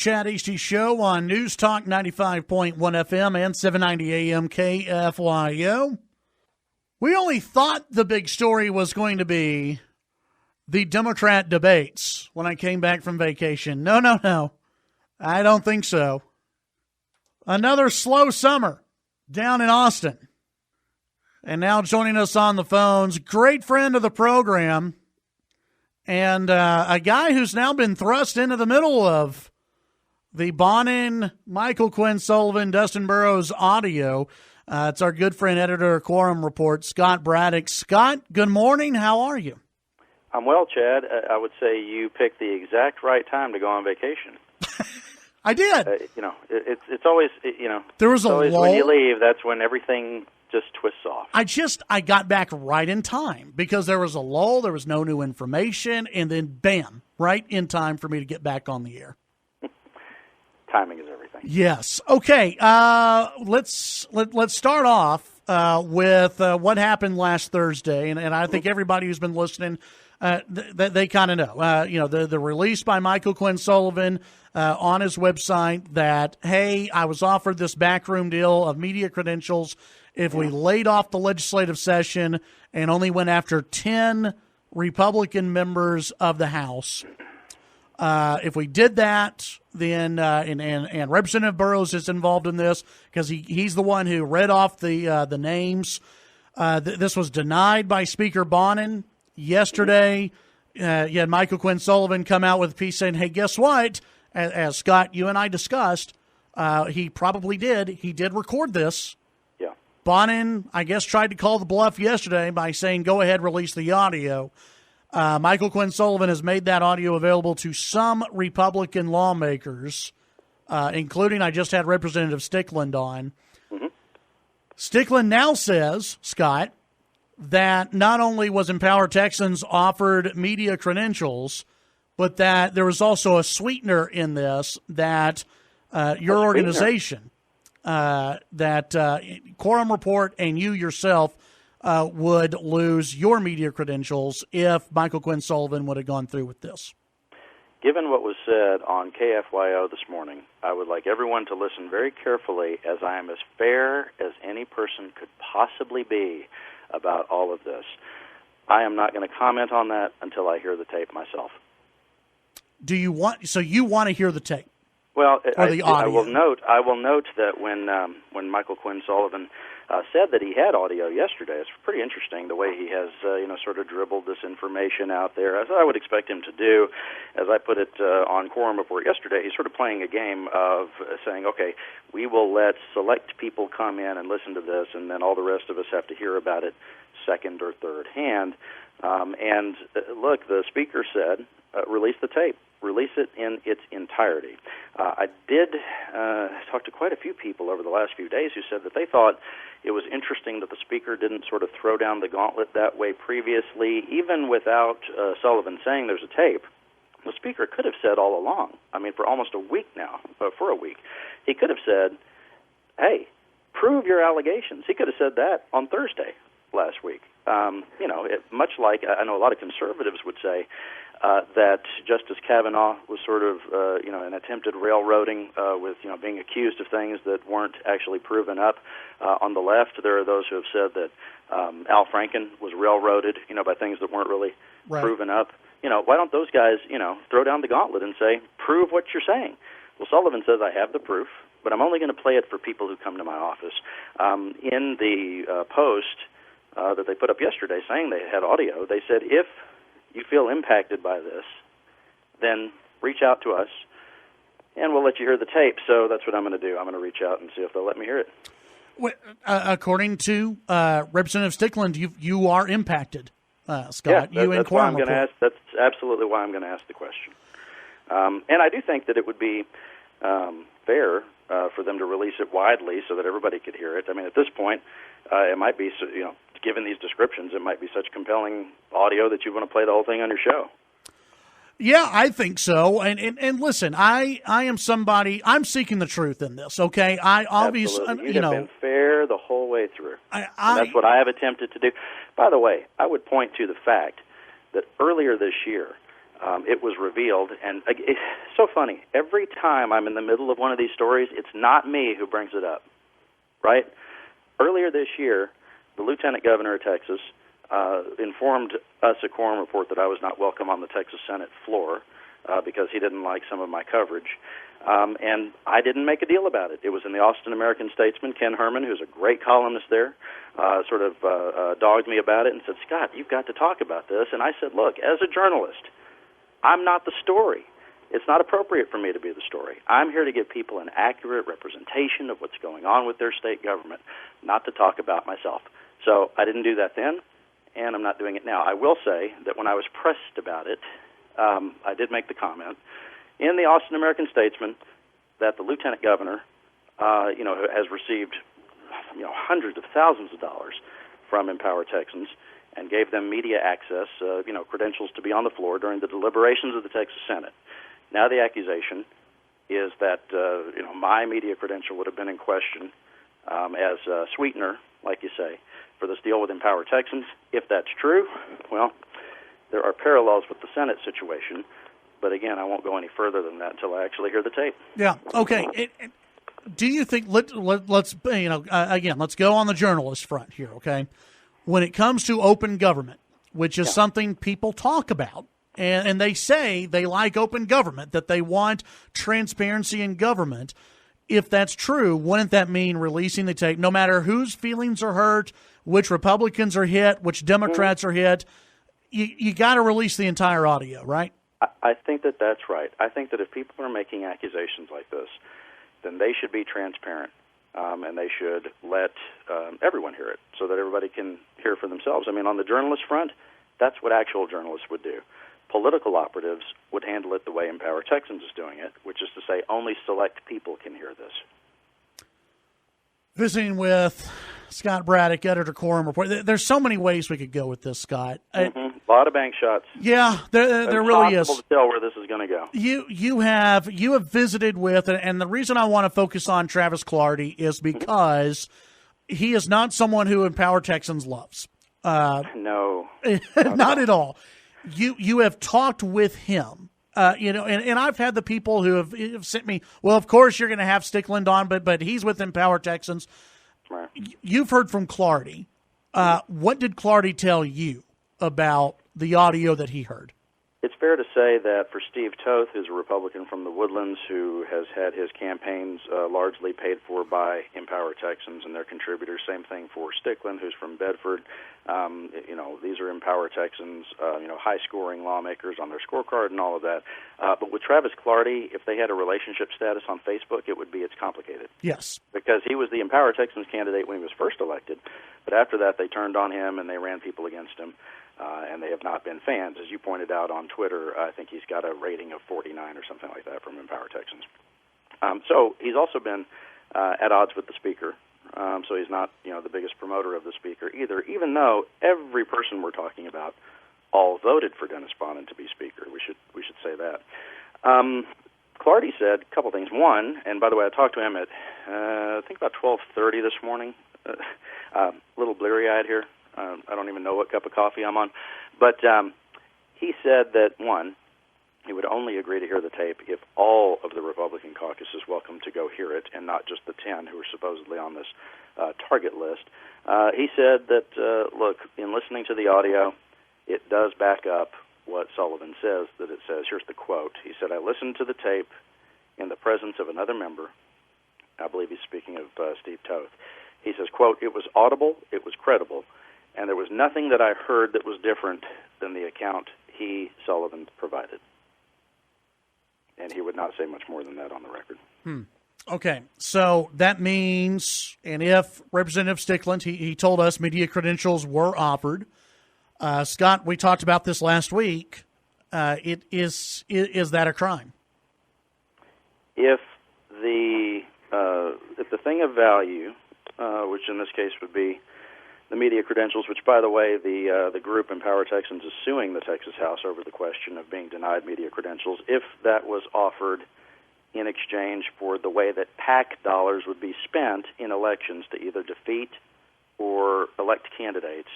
Chad Hasty Show on News Talk 95.1 FM and 790 AM KFYO. We only thought the big story was going to be the Democrat debates when I came back from vacation. No. I don't think so. Another slow summer down in Austin. And now joining us on the phones, great friend of the program, and a guy who's now been thrust into the middle of the Bonnen, Michael Quinn Sullivan, Dustin Burrows audio. It's our good friend, editor of Quorum Report, Scott Braddock. Scott, good morning. How are you? I'm well, Chad. I would say you picked the exact right time to go on vacation. I did. It's always, there was a always lull. When you leave, that's when everything just twists off. I got back right in time because there was a lull, there was no new information, and then bam, right in time for me to get back on the air. Timing is everything. Yes. Okay. Let's start off with what happened last Thursday, and I think everybody who's been listening, they kind of know. The release by Michael Quinn Sullivan on his website that, hey, I was offered this backroom deal of media credentials if we laid off the legislative session and only went after 10 Republican members of the House. If we did that, then and Representative Burrows is involved in this because he's the one who read off the names. This was denied by Speaker Bonnen yesterday. You had Michael Quinn Sullivan come out with a piece saying, hey, guess what? As Scott, you and I discussed, he probably did. He did record this. Yeah. Bonnen, I guess, tried to call the bluff yesterday by saying, go ahead, release the audio. Michael Quinn Sullivan has made that audio available to some Republican lawmakers, including I just had Representative Stickland on. Mm-hmm. Stickland now says, Scott, that not only was Empower Texans offered media credentials, but that there was also a sweetener in this that your organization, Quorum Report and you yourself would lose your media credentials if Michael Quinn Sullivan would have gone through with this. Given what was said on KFYO this morning, I would like everyone to listen very carefully, as I am as fair as any person could possibly be about all of this. I am not going to comment on that until I hear the tape myself. You want to hear the tape? Well, or the audio? I will note that when Michael Quinn Sullivan said that he had audio yesterday, it's pretty interesting the way he has sort of dribbled this information out there, as I would expect him to do. As I put it on Quorum Report yesterday, he's sort of playing a game of saying, okay, we will let select people come in and listen to this, and then all the rest of us have to hear about it second or third hand. Look, the speaker said, release the tape. Release it in its entirety. I did talk to quite a few people over the last few days who said that they thought it was interesting that the speaker didn't sort of throw down the gauntlet that way previously, even without Sullivan saying there's a tape. The speaker could have said all along, for almost a week now, he could have said, hey, prove your allegations. He could have said that on Thursday last week. Much like I know a lot of conservatives would say, that Justice Kavanaugh was sort of, an attempted railroading with, being accused of things that weren't actually proven up. On the left, there are those who have said that Al Franken was railroaded, by things that weren't really proven up. Why don't those guys, throw down the gauntlet and say, prove what you're saying? Well, Sullivan says, I have the proof, but I'm only going to play it for people who come to my office. In the post that they put up yesterday saying they had audio, they said, if you feel impacted by this, then reach out to us, and we'll let you hear the tape. So that's what I'm going to do. I'm going to reach out and see if they'll let me hear it. Well, according to Representative Stickland, you are impacted, Scott. Yeah, that's why I'm going to ask. That's absolutely why I'm going to ask the question. And I do think that it would be fair for them to release it widely so that everybody could hear it. At this point, it might be, given these descriptions, it might be such compelling audio that you want to play the whole thing on your show. Yeah, I think so. And listen, I am somebody, I'm seeking the truth in this, okay? I obviously, you have been fair the whole way through. And that's what I have attempted to do. By the way, I would point to the fact that earlier this year, it was revealed. And it's so funny. Every time I'm in the middle of one of these stories, it's not me who brings it up, right? Earlier this year, the Lieutenant Governor of Texas informed us at Quorum Report that I was not welcome on the Texas Senate floor because he didn't like some of my coverage. And I didn't make a deal about it. It was in the Austin American-Statesman. Ken Herman, who's a great columnist there, sort of dogged me about it and said, Scott, you've got to talk about this. And I said, look, as a journalist, I'm not the story. It's not appropriate for me to be the story. I'm here to give people an accurate representation of what's going on with their state government, not to talk about myself. So I didn't do that then, and I'm not doing it now. I will say that when I was pressed about it, I did make the comment in the Austin American-Statesman that the Lieutenant Governor, has received, hundreds of thousands of dollars from Empower Texans and gave them media access, credentials to be on the floor during the deliberations of the Texas Senate. Now the accusation is that, my media credential would have been in question as a sweetener, like you say, for this deal with Empower Texans. If that's true, well, there are parallels with the Senate situation. But again, I won't go any further than that until I actually hear the tape. Yeah. Okay. Do you think? Let's again, let's go on the journalist front here. Okay. When it comes to open government, which is something people talk about, and they say they like open government, that they want transparency in government. If that's true, wouldn't that mean releasing the tape, no matter whose feelings are hurt, which Republicans are hit, which Democrats are hit? You got to release the entire audio, right? I think that that's right. I think that if people are making accusations like this, then they should be transparent, and they should let everyone hear it so that everybody can hear for themselves. I mean, on the journalist front, that's what actual journalists would do. Political operatives would handle it the way Empower Texans is doing it, which is to say only select people can hear this. Visiting with Scott Braddock, editor Quorum Report. There's so many ways we could go with this, Scott. A lot of bank shots. Yeah, there really is. It's impossible to tell where this is going to go. You have visited with, and the reason I want to focus on Travis Clardy is because he is not someone who Empower Texans loves. No, not at all. You have talked with him. And I've had the people who have sent me, well, of course you're going to have Stickland on, but he's with Empower Texans. Right. You've heard from Clardy. What did Clardy tell you about the audio that he heard? It's fair to say that for Steve Toth, who's a Republican from the Woodlands who has had his campaigns largely paid for by Empower Texans and their contributors, same thing for Stickland, who's from Bedford. These are Empower Texans, high-scoring lawmakers on their scorecard and all of that. But with Travis Clardy, if they had a relationship status on Facebook, it would be it's complicated. Yes. Because he was the Empower Texans candidate when he was first elected, but after that they turned on him and they ran people against him. And they have not been fans. As you pointed out on Twitter, I think he's got a rating of 49 or something like that from Empower Texans. So he's also been at odds with the speaker. So he's not, the biggest promoter of the speaker either, even though every person we're talking about all voted for Dennis Bonnen to be speaker. We should say that. Clardy said a couple things. One, and by the way, I talked to him at I think about 12:30 this morning. A little bleary-eyed here. I don't even know what cup of coffee I'm on. But he said that, one, he would only agree to hear the tape if all of the Republican caucus is welcome to go hear it and not just the 10 who are supposedly on this target list. He said that, look, in listening to the audio, it does back up what Sullivan says, that it says, here's the quote. He said, I listened to the tape in the presence of another member. I believe he's speaking of Steve Toth. He says, quote, it was audible, it was credible, and there was nothing that I heard that was different than the account he, Sullivan, provided. And he would not say much more than that on the record. Okay, so that means, and if Representative Stickland, he told us media credentials were offered. Scott, we talked about this last week. Is that a crime? If the thing of value, which in this case would be the media credentials, which, by the way, the group Empower Texans is suing the Texas House over the question of being denied media credentials, if that was offered in exchange for the way that PAC dollars would be spent in elections to either defeat or elect candidates,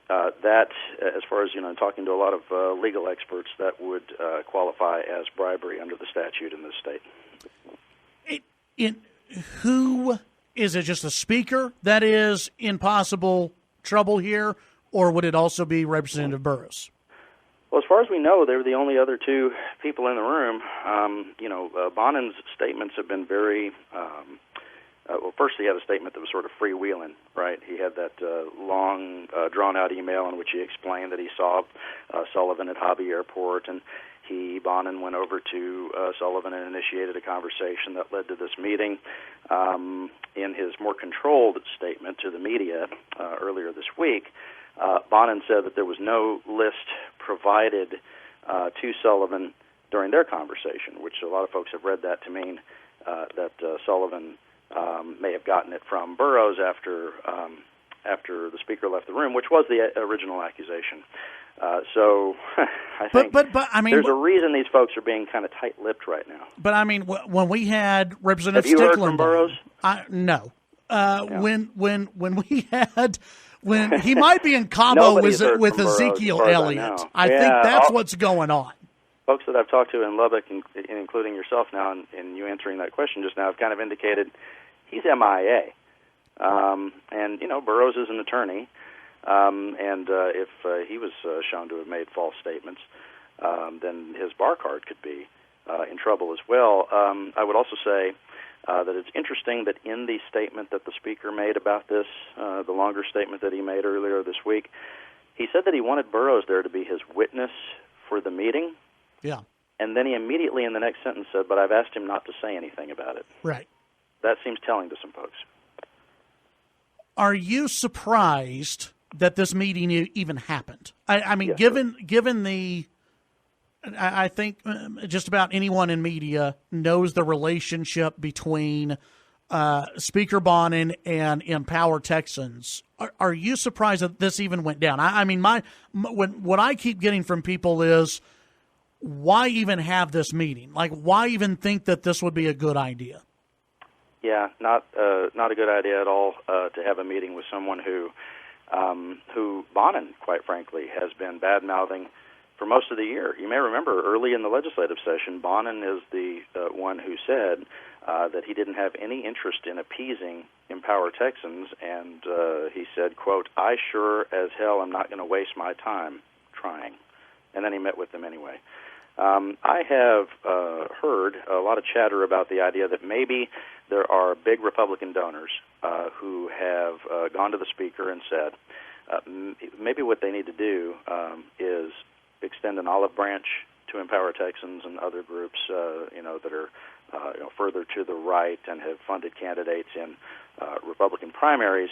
that, as far as talking to a lot of legal experts, that would qualify as bribery under the statute in this state. Who is it? Just the speaker that is in possible trouble here, or would it also be Representative Burrows? Well, as far as we know, they're the only other two people in the room. Bonnen's statements have been very. Well, first he had a statement that was sort of freewheeling, right? He had that long, drawn-out email in which he explained that he saw Sullivan at Hobby Airport, and Bonnen went over to Sullivan and initiated a conversation that led to this meeting. In his more controlled statement to the media earlier this week, Bonnen said that there was no list provided to Sullivan during their conversation, which a lot of folks have read that to mean that Sullivan may have gotten it from Burrows after the speaker left the room, which was the original accusation. So I think but I mean, there's a reason these folks are being kind of tight-lipped right now. But I mean, when we had Representative Have you Stickland, heard from Burrows? No. Yeah. When he might be in combo with Ezekiel Elliott. I think that's what's going on. Folks that I've talked to in Lubbock, including yourself now, and you answering that question just now, have kind of indicated he's MIA. And Burrows is an attorney, and if he was shown to have made false statements, then his bar card could be in trouble as well. I would also say that it's interesting that in the statement that the speaker made about this, the longer statement that he made earlier this week, he said that he wanted Burrows there to be his witness for the meeting. Yeah. And then he immediately in the next sentence said, but I've asked him not to say anything about it. Right. That seems telling to some folks. Are you surprised that this meeting even happened? I mean, yes, given the, I think just about anyone in media knows the relationship between Speaker Bonnen and Empower Texans. Are you surprised that this even went down? I mean, what I keep getting from people is, why even have this meeting? Like, why even think that this would be a good idea? Yeah, not a good idea at all to have a meeting with someone who Bonnen, quite frankly, has been bad-mouthing for most of the year. You may remember early in the legislative session, Bonnen is the one who said that he didn't have any interest in appeasing Empower Texans, and he said, quote, "I sure as hell am not going to waste my time trying." And then he met with them anyway. I have heard a lot of chatter about the idea that maybe there are big Republican donors who have gone to the speaker and said maybe what they need to do is extend an olive branch to Empower Texans and other groups that are further to the right and have funded candidates in Republican primaries.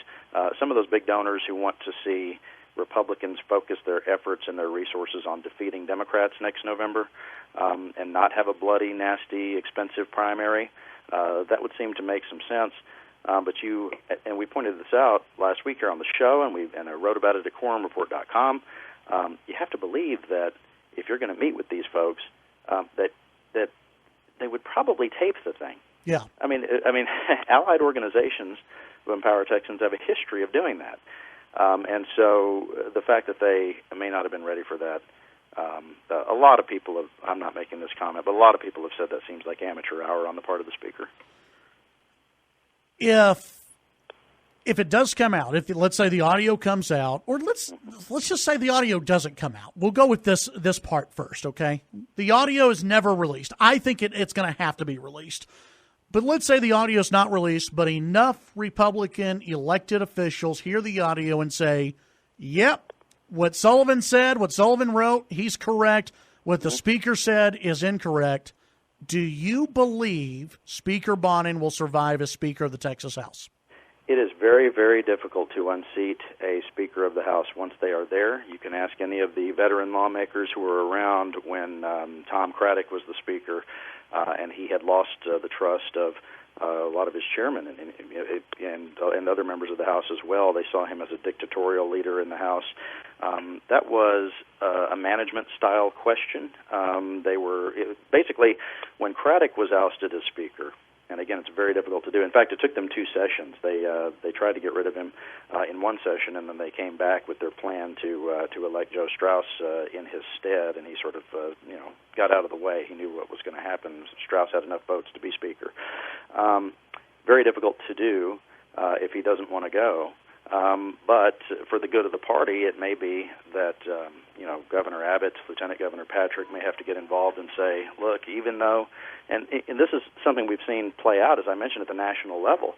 Some of those big donors who want to see Republicans focus their efforts and their resources on defeating Democrats next November and not have a bloody, nasty, expensive primary. That would seem to make some sense. But we pointed this out last week here on the show, and I wrote about it at quorumreport.com. You have to believe that if you're going to meet with these folks, that they would probably tape the thing. Yeah. I mean, allied organizations of Empower Texans have a history of doing that. And so the fact that they may not have been ready for that, a lot of people have, I'm not making this comment, but a lot of people have said that seems like amateur hour on the part of the speaker. If it does come out, if let's say the audio comes out, or let's just say the audio doesn't come out. We'll go with this part first, okay? The audio is never released. I think it's going to have to be released. But let's say the audio is not released, but enough Republican elected officials hear the audio and say, yep, what Sullivan said, what Sullivan wrote, he's correct. What the speaker said is incorrect. Do you believe Speaker Bonnen will survive as Speaker of the Texas House? It is very, very difficult to unseat a Speaker of the House once they are there. You can ask any of the veteran lawmakers who were around when Tom Braddock was the Speaker, and he had lost the trust of a lot of his chairmen and other members of the House as well. They saw him as a dictatorial leader in the House. That was a management-style question. Basically, when Braddock was ousted as Speaker, And again, it's very difficult to do. In fact, it took them 2 sessions. They tried to get rid of him in one session, and then they came back with their plan to elect Joe Strauss in his stead, and he sort of got out of the way. He knew what was going to happen. Strauss had enough votes to be Speaker. Very difficult to do if he doesn't want to go. But for the good of the party, it may be that Governor Abbott, Lieutenant Governor Patrick may have to get involved and say, look, even though, and this is something we've seen play out, as I mentioned, at the national level,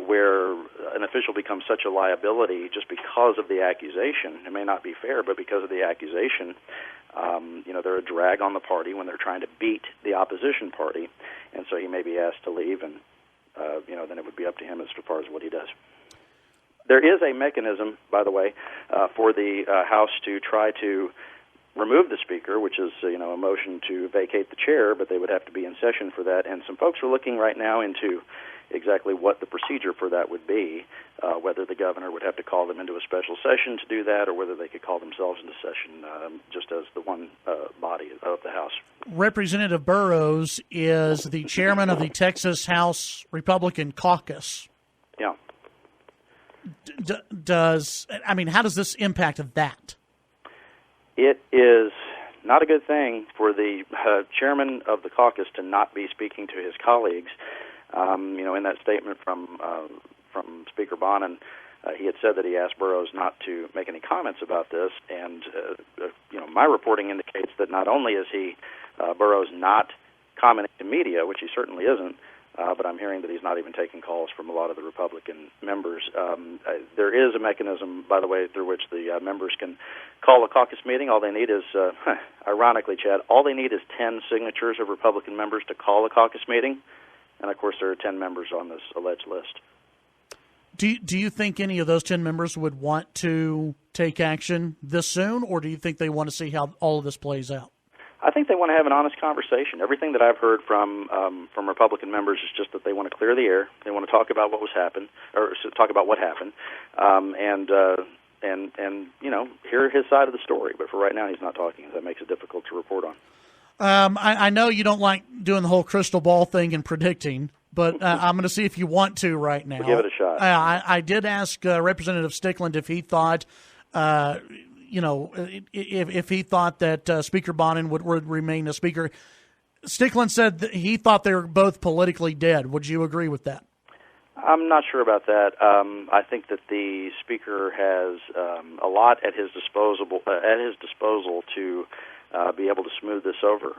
where an official becomes such a liability just because of the accusation. It may not be fair, but because of the accusation, they're a drag on the party when they're trying to beat the opposition party, and so he may be asked to leave, and then it would be up to him as far as what he does. There is a mechanism, by the way, for the House to try to remove the Speaker, which is a motion to vacate the chair, but they would have to be in session for that. And some folks are looking right now into exactly what the procedure for that would be, whether the governor would have to call them into a special session to do that, or whether they could call themselves into session just as the one body of the House. Representative Burrows is the chairman of the Texas House Republican Caucus. Yeah. How does this impact that? It is not a good thing for the chairman of the caucus to not be speaking to his colleagues. In that statement from Speaker Bonnen, he had said that he asked Burrows not to make any comments about this, and my reporting indicates that not only is Burrows not commenting to media, which he certainly isn't, but I'm hearing that he's not even taking calls from a lot of the Republican members. There is a mechanism, by the way, through which the members can call a caucus meeting. All they need is, ironically, Chad, all they need is 10 signatures of Republican members to call a caucus meeting. And, of course, there are 10 members on this alleged list. Do you think any of those 10 members would want to take action this soon, or do you think they want to see how all of this plays out? I think they want to have an honest conversation. Everything that I've heard from Republican members is just that they want to clear the air. They want to talk about what talk about what happened, and hear his side of the story. But for right now, he's not talking. That makes it difficult to report on. I know you don't like doing the whole crystal ball thing and predicting, but I'm going to see if you want to right now. We'll give it a shot. I did ask Representative Stickland if he thought. If he thought that Speaker Bonnen would remain a speaker. Stickland said that he thought they were both politically dead. Would you agree with that? I'm not sure about that. I think that the speaker has a lot at his disposal to be able to smooth this over.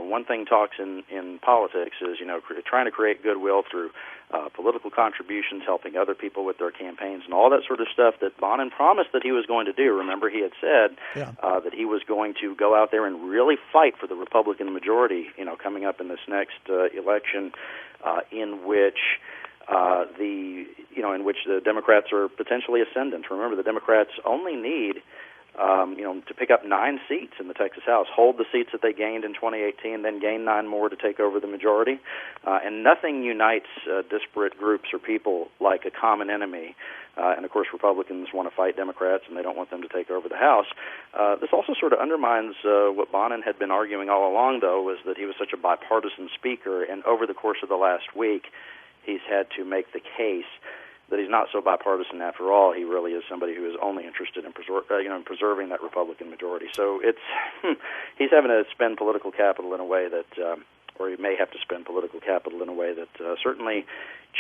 One thing talks in politics is trying to create goodwill through political contributions, helping other people with their campaigns, and all that sort of stuff that Bonnen promised that he was going to do. Remember, he had said that he was going to go out there and really fight for the Republican majority, coming up in this next election, in which the Democrats are potentially ascendant. Remember, the Democrats only need to pick up 9 seats in the Texas House, hold the seats that they gained in 2018, then gain 9 more to take over the majority. And nothing unites disparate groups or people like a common enemy. And, of course, Republicans want to fight Democrats, and they don't want them to take over the House. This also sort of undermines what Bonnen had been arguing all along, though, was that he was such a bipartisan speaker, and over the course of the last week, he's had to make the case that he's not so bipartisan after all. He really is somebody who is only interested in preserving that Republican majority. So he's having to spend political capital in a way that, or he may have to spend political capital in a way that certainly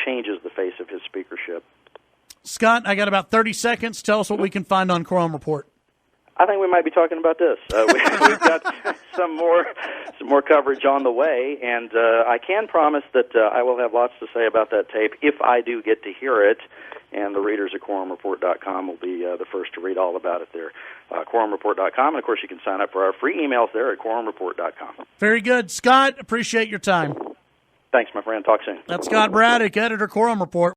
changes the face of his speakership. Scott, I got about 30 seconds. Tell us what we can find on Quorum Report. I think we might be talking about this. We've got some more coverage on the way, and I can promise that I will have lots to say about that tape if I do get to hear it, and the readers at quorumreport.com will be the first to read all about it there. Quorumreport.com, and, of course, you can sign up for our free emails there at quorumreport.com. Very good. Scott, appreciate your time. Thanks, my friend. Talk soon. That's Scott Braddock, editor, Quorum Report.